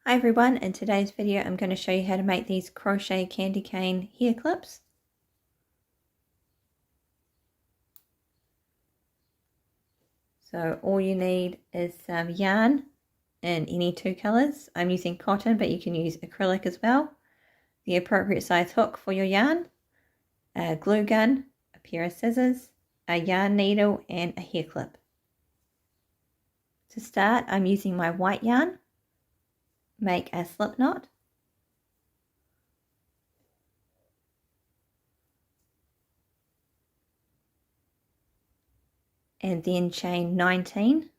Hi everyone, in today's video I'm going to show you how to make these crochet candy cane hair clips. So all you need is some yarn in any two colours. I'm using cotton, but you can use acrylic as well. The appropriate size hook for your yarn, a glue gun, a pair of scissors, a yarn needle and a hair clip. To start, I'm using my white yarn. Make a slip knot. And then chain 19.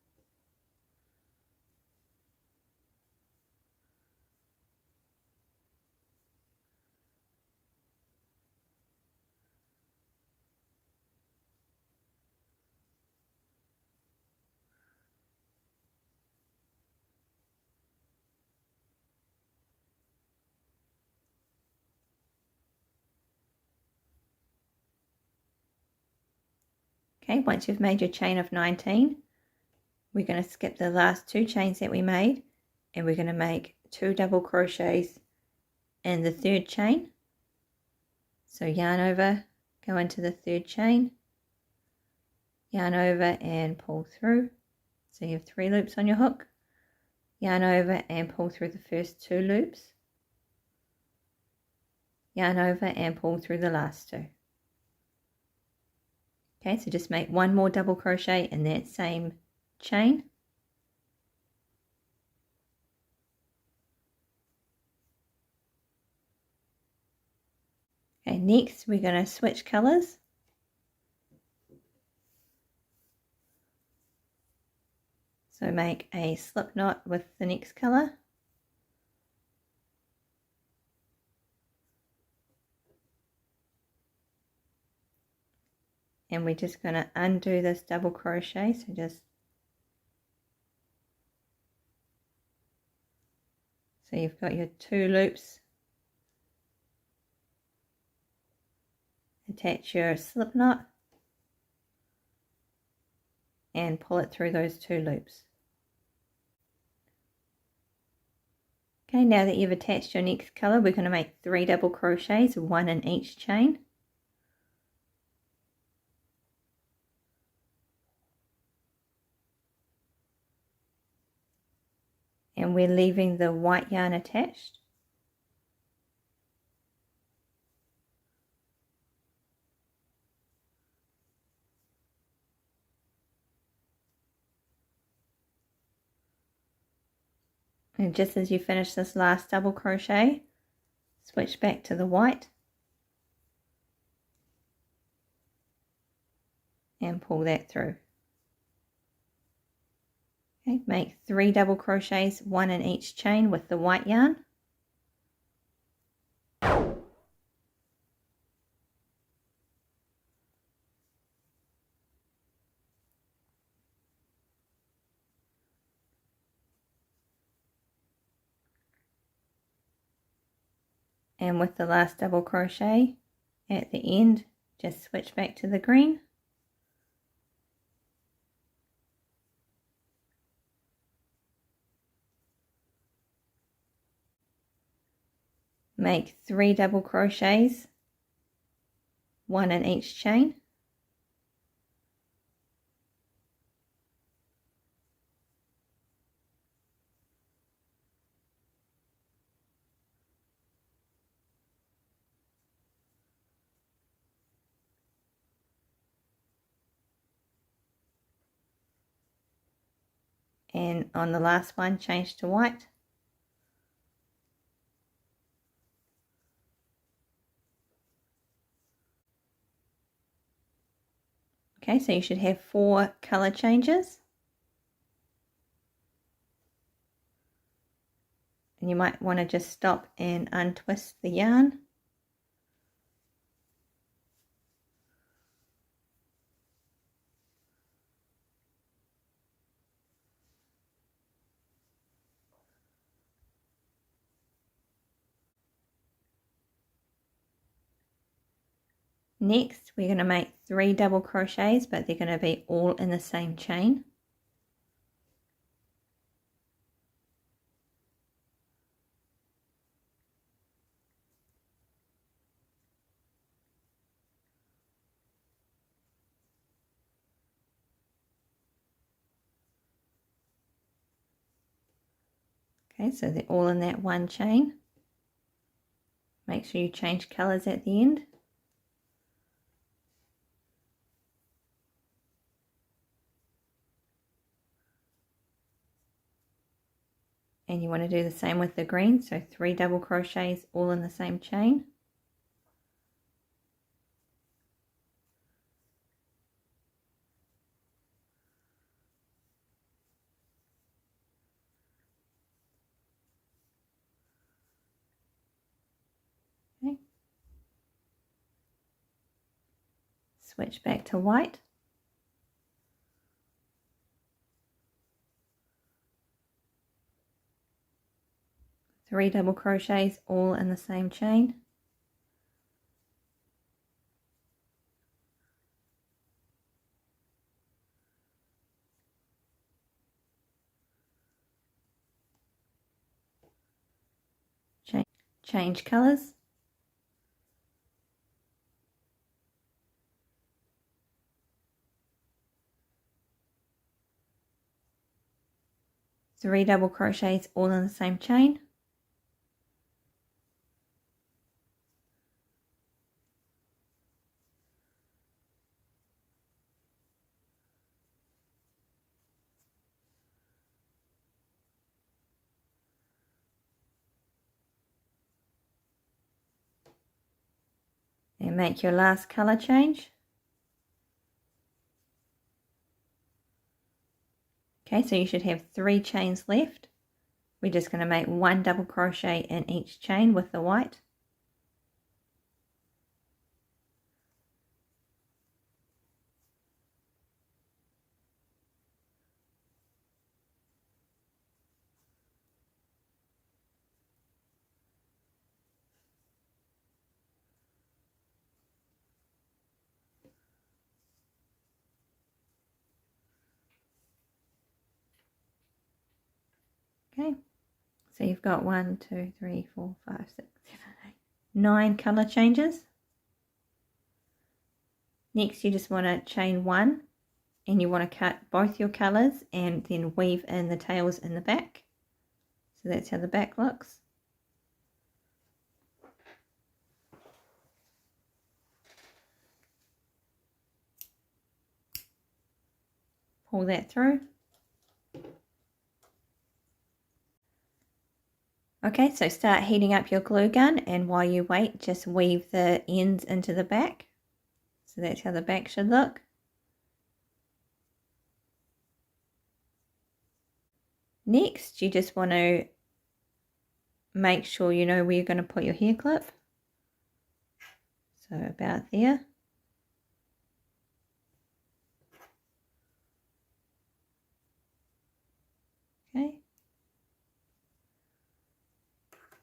Okay, once you've made your chain of 19, we're going to skip the last two chains that we made and we're going to make 2 double crochets in the third chain. So yarn over, go into the third chain, yarn over and pull through. So you have 3 loops on your hook, yarn over and pull through the first 2 loops, yarn over and pull through the last 2. Okay, so just make 1 more double crochet in that same chain. Okay, next we're going to switch colours. So make a slip knot with the next colour. And we're just going to undo this double crochet, so you've got your 2 loops, attach your slip knot and pull it through those 2 loops. Okay, now that you've attached your next colour, we're going to make 3 double crochets, 1 in each chain. And we're leaving the white yarn attached. And just as you finish this last double crochet, switch back to the white and pull that through. Okay, make 3 double crochets, 1 in each chain with the white yarn. And with the last double crochet at the end, just switch back to the green. Make 3 double crochets, 1 in each chain. And on the last one, change to white. Okay, so you should have 4 color changes. And you might want to just stop and untwist the yarn. Next, we're going to make 3 double crochets, but they're going to be all in the same chain. Okay, so they're all in that one chain. Make sure you change colours at the end. And you want to do the same with the green, so 3 double crochets all in the same chain. Okay. Switch back to white. Three double crochets all in the same chain. Change colours. Three double crochets all in the same chain. And make your last colour change. Okay, so you should have 3 chains left. We're just going to make 1 double crochet in each chain with the white. Okay, so you've got 1, 2, 3, 4, 5, 6, 7, 8, 9 colour changes. Next you just want to chain 1 and you want to cut both your colours and then weave in the tails in the back. So that's how the back looks. Pull that through. Okay, so start heating up your glue gun, and while you wait, just weave the ends into the back. So that's how the back should look. Next, you just want to make sure you know where you're going to put your hair clip. So about there. Okay.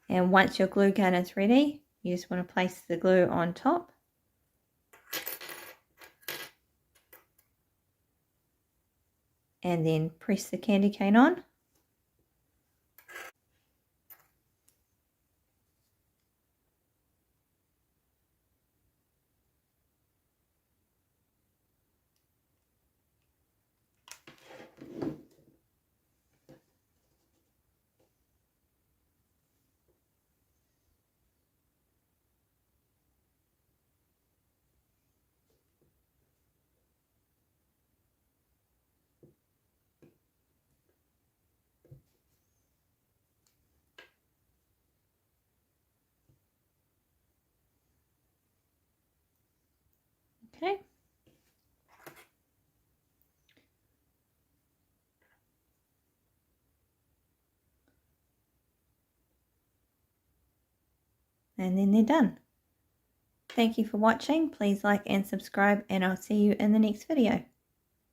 And once your glue gun is ready, you just want to place the glue on top. And then press the candy cane on. Okay. And then they're done. Thank you for watching. Please like and subscribe, and I'll see you in the next video.